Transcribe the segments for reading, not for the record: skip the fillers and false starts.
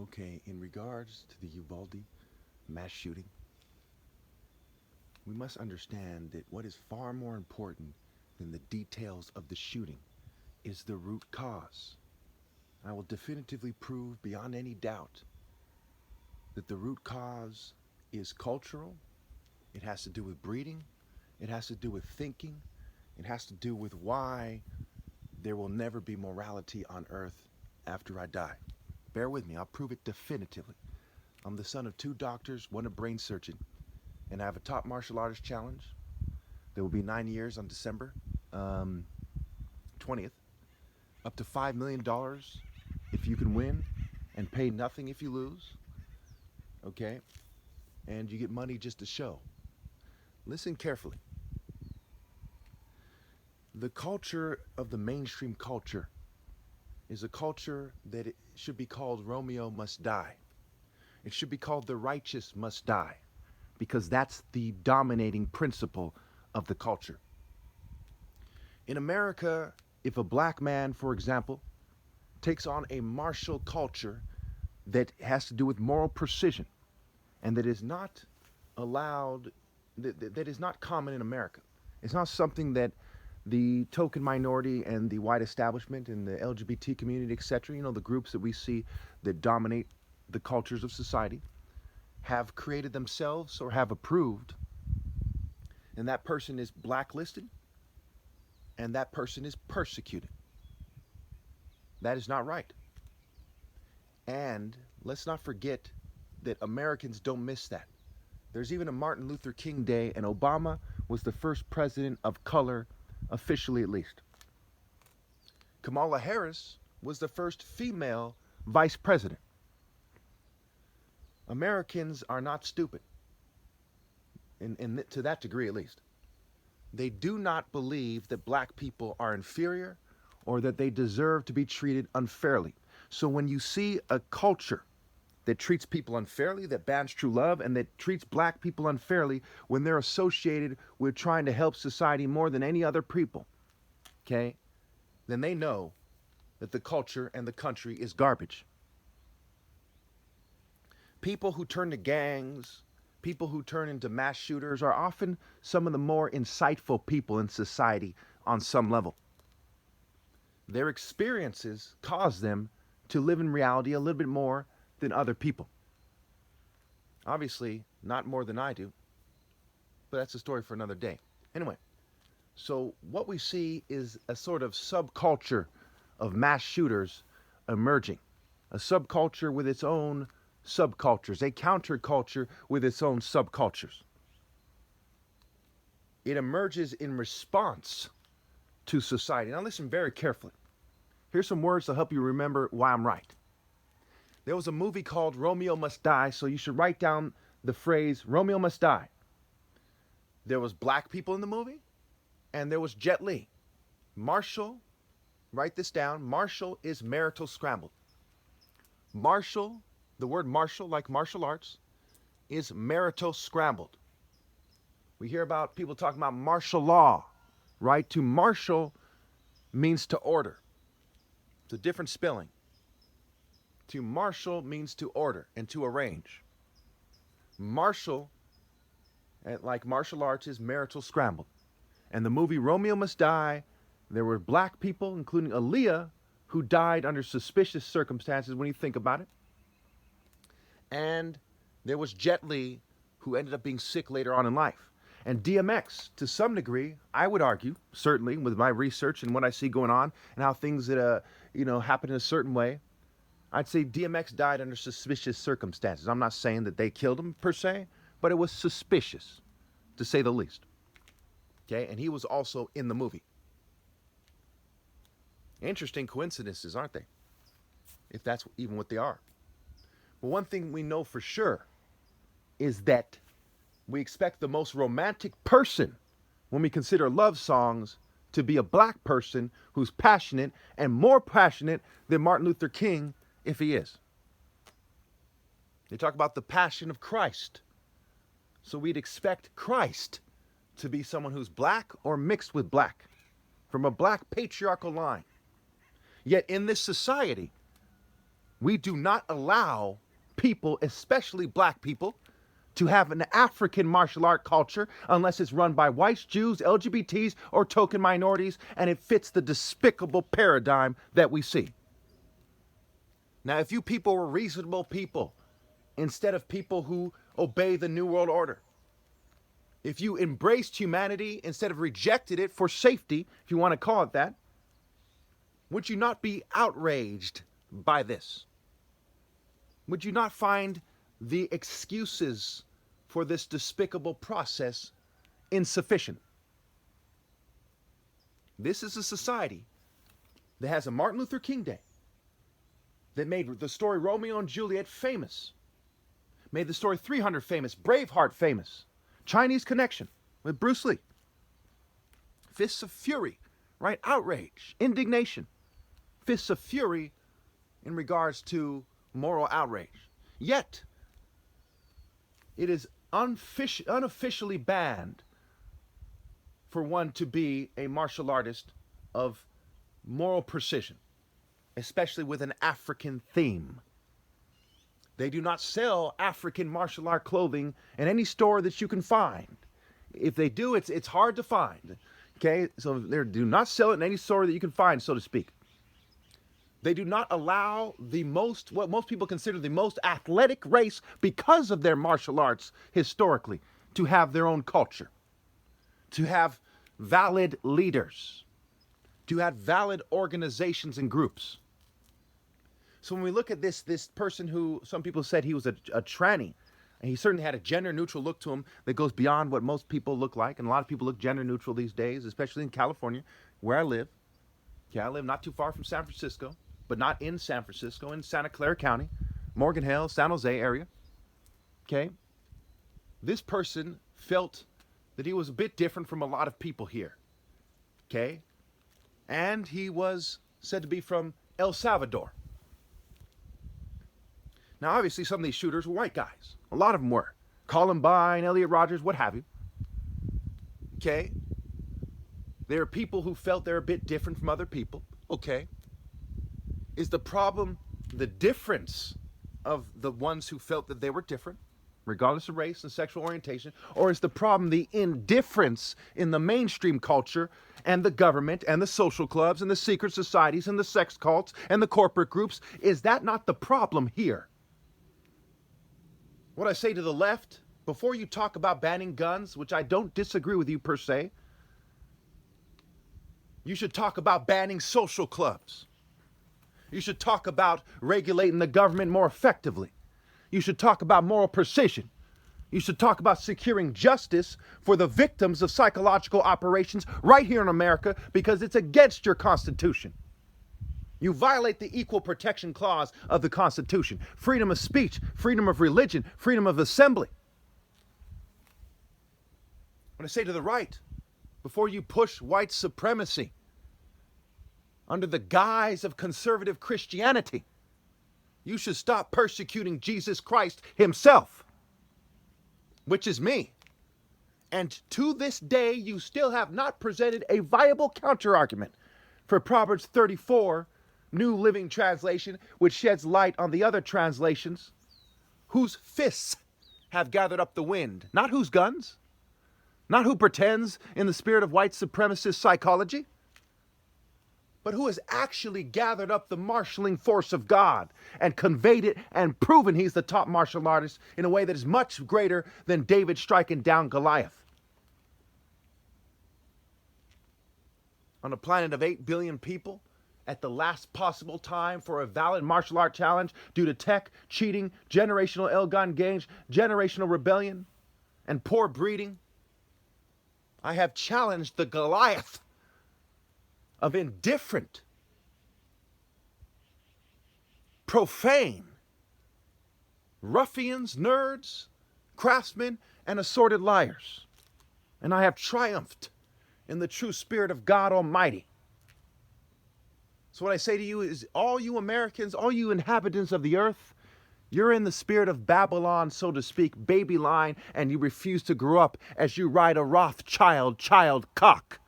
Okay, in regards to the Uvalde mass shooting, we must understand that what is far more important than the details of the shooting is the root cause. I will definitively prove beyond any doubt that the root cause is cultural. It has to do with breeding. It has to do with thinking. It has to do with why there will never be morality on earth after I die. Bear with me, I'll prove it definitively. I'm the son of two doctors, one a brain surgeon, and I have a top martial artist challenge. There will be 9 years on December 20th. Up to $5 million if you can win, and pay nothing if you lose. Okay? And you get money just to show. Listen carefully. The culture of the mainstream culture is a culture that it should be called Romeo Must Die. It should be called The Righteous Must Die, because that's the dominating principle of the culture. In America, if a black man, for example, takes on a martial culture that has to do with moral precision and that is not allowed, that is not common in America. It's not something that the token minority and the white establishment and the LGBT community, etc., the groups that we see that dominate the cultures of society, have created themselves or have approved, and that person is blacklisted and that person is persecuted. That is not right. And let's not forget that Americans don't miss that. There's even a Martin Luther King Day, and Obama was the first president of color, officially at least. Kamala Harris was the first female vice president. Americans are not stupid, to that degree at least. They do not believe that black people are inferior or that they deserve to be treated unfairly. So when you see a culture that treats people unfairly, that bans true love, and that treats black people unfairly when they're associated with trying to help society more than any other people, okay, then they know that the culture and the country is garbage. People who turn to gangs, people who turn into mass shooters are often some of the more insightful people in society on some level. Their experiences cause them to live in reality a little bit more than other people. Obviously, not more than I do, but that's a story for another day. Anyway, so what we see is a sort of subculture of mass shooters emerging, a subculture with its own subcultures, a counterculture with its own subcultures. It emerges in response to society. Now listen very carefully. Here's some words to help you remember why I'm right. There was a movie called Romeo Must Die, so you should write down the phrase Romeo Must Die. There was black people in the movie, and there was Jet Li. Martial, write this down, martial is marital scrambled. Martial, the word martial, like martial arts, is marital scrambled. We hear about people talking about martial law, right? To martial means to order. It's a different spelling. To marshal means to order and to arrange. Martial, like martial arts, is marital scramble. And the movie Romeo Must Die, there were black people, including Aaliyah, who died under suspicious circumstances when you think about it. And there was Jet Li, who ended up being sick later on in life. And DMX, to some degree, I would argue, certainly with my research and what I see going on and how things that happen in a certain way, I'd say DMX died under suspicious circumstances. I'm not saying that they killed him per se, but it was suspicious, to say the least. Okay, and he was also in the movie. Interesting coincidences, aren't they? If that's even what they are. But one thing we know for sure is that we expect the most romantic person when we consider love songs to be a black person who's passionate and more passionate than Martin Luther King if he is. They talk about the passion of Christ. So we'd expect Christ to be someone who's black or mixed with black, from a black patriarchal line. Yet in this society, We do not allow people, especially black people, to have an African martial art culture unless it's run by whites, Jews, LGBTs, or token minorities, and it fits the despicable paradigm that we see. Now, if you people were reasonable people, instead of people who obey the New World Order, if you embraced humanity instead of rejected it for safety, if you want to call it that, would you not be outraged by this? Would you not find the excuses for this despicable process insufficient? This is a society that has a Martin Luther King Day, that made the story Romeo and Juliet famous, made the story 300 famous, Braveheart famous, Chinese Connection with Bruce Lee, Fists of Fury, right? Outrage, indignation, Fists of Fury in regards to moral outrage. Yet, it is unofficially banned for one to be a martial artist of moral precision, especially with an African theme. They do not sell African martial art clothing in any store that you can find. If they do, it's hard to find. Okay, so they do not sell it in any store that you can find, so to speak. They do not allow what most people consider the most athletic race because of their martial arts historically to have their own culture, to have valid leaders, to have valid organizations and groups. So when we look at this person who some people said he was a tranny, and he certainly had a gender-neutral look to him that goes beyond what most people look like, and a lot of people look gender-neutral these days, especially in California, where I live. Yeah, I live not too far from San Francisco, but not in San Francisco, in Santa Clara County, Morgan Hill, San Jose area. Okay? This person felt that he was a bit different from a lot of people here. Okay? And he was said to be from El Salvador. Now, obviously, some of these shooters were white guys. A lot of them were. Columbine, Elliot Rodgers, what have you. Okay? There are people who felt they're a bit different from other people. Okay. Is the problem the difference of the ones who felt that they were different, regardless of race and sexual orientation, or is the problem the indifference in the mainstream culture and the government and the social clubs and the secret societies and the sex cults and the corporate groups? Is that not the problem here? What I say to the left, before you talk about banning guns, which I don't disagree with you per se, you should talk about banning social clubs. You should talk about regulating the government more effectively. You should talk about moral precision. You should talk about securing justice for the victims of psychological operations right here in America, because it's against your Constitution. You violate the Equal Protection Clause of the Constitution. Freedom of speech, freedom of religion, freedom of assembly. When I say to the right, before you push white supremacy under the guise of conservative Christianity, you should stop persecuting Jesus Christ himself, which is me. And to this day, you still have not presented a viable counter-argument for Proverbs 34, New Living Translation, which sheds light on the other translations, whose fists have gathered up the wind, not whose guns, not who pretends in the spirit of white supremacist psychology, but who has actually gathered up the marshaling force of God and conveyed it and proven he's the top martial artist in a way that is much greater than David striking down Goliath. On a planet of 8 billion people, at the last possible time for a valid martial art challenge due to tech, cheating, generational ill-gotten gains, generational rebellion, and poor breeding, I have challenged the Goliath of indifferent, profane, ruffians, nerds, craftsmen, and assorted liars. And I have triumphed in the true spirit of God Almighty. So what I say to you is, all you Americans, all you inhabitants of the earth, you're in the spirit of Babylon, so to speak, baby line, and you refuse to grow up as you ride a Rothschild child cock.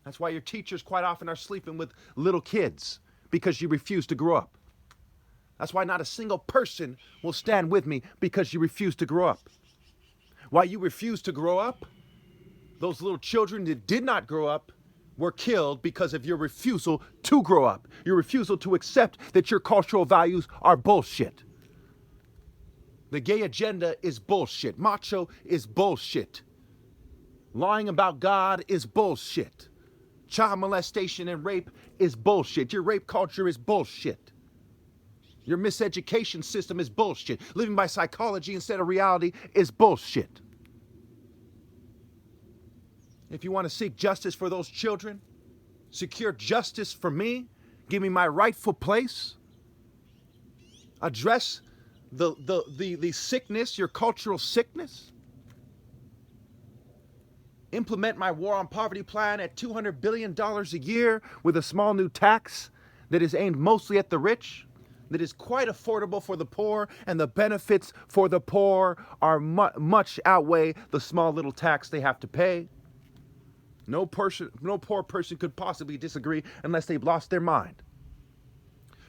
That's why your teachers quite often are sleeping with little kids, because you refuse to grow up. That's why not a single person will stand with me, because you refuse to grow up. Why you refuse to grow up? Those little children that did not grow up were killed because of your refusal to grow up. Your refusal to accept that your cultural values are bullshit. The gay agenda is bullshit. Macho is bullshit. Lying about God is bullshit. Child molestation and rape is bullshit. Your rape culture is bullshit. Your miseducation system is bullshit. Living by psychology instead of reality is bullshit. If you want to seek justice for those children, secure justice for me, give me my rightful place, address the sickness, your cultural sickness, implement my war on poverty plan at $200 billion a year with a small new tax that is aimed mostly at the rich, that is quite affordable for the poor, and the benefits for the poor are much outweigh the small little tax they have to pay. No poor person could possibly disagree unless they've lost their mind.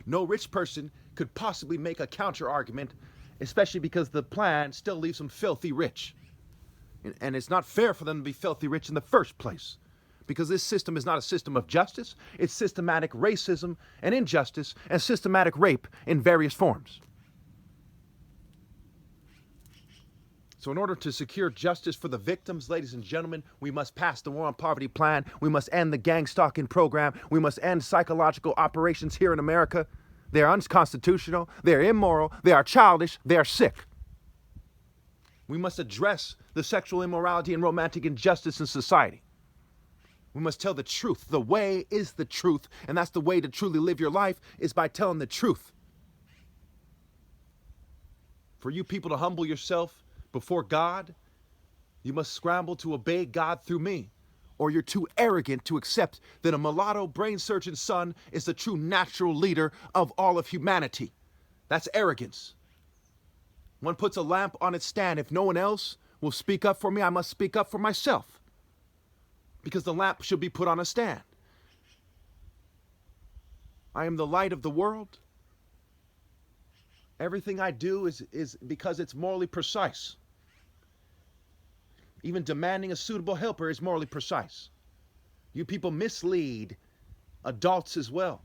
No rich person could possibly make a counter argument, especially because the plan still leaves them filthy rich. And it's not fair for them to be filthy rich in the first place, because this system is not a system of justice. It's systematic racism and injustice and systematic rape in various forms. So in order to secure justice for the victims, ladies and gentlemen, we must pass the war on poverty plan. We must end the gang stalking program. We must end psychological operations here in America. They are unconstitutional. They are immoral. They are childish. They are sick. We must address the sexual immorality and romantic injustice in society. We must tell the truth. The way is the truth, and that's the way to truly live your life, is by telling the truth. For you people to humble yourself before God, you must scramble to obey God through me, or you're too arrogant to accept that a mulatto brain surgeon son is the true natural leader of all of humanity. That's arrogance. One puts a lamp on its stand. If no one else will speak up for me, I must speak up for myself, because the lamp should be put on a stand. I am the light of the world. Everything I do is because it's morally precise. Even demanding a suitable helper is morally precise. You people mislead adults as well,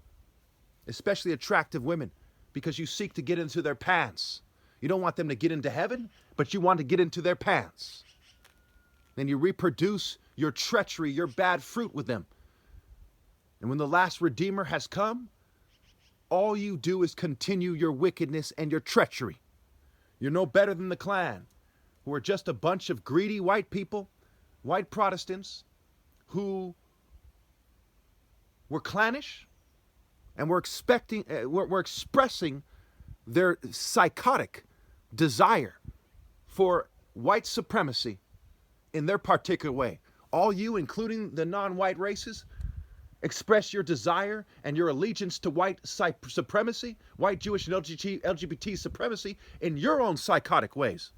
especially attractive women, because you seek to get into their pants. You don't want them to get into heaven, but you want to get into their pants. Then you reproduce your treachery, your bad fruit with them. And when the last Redeemer has come, all you do is continue your wickedness and your treachery. You're no better than the Klan, who are just a bunch of greedy white people, white Protestants, who were clannish and were expressing their psychotic desire for white supremacy in their particular way. All you, including the non-white races, express your desire and your allegiance to white supremacy, white Jewish and LGBT supremacy in your own psychotic ways.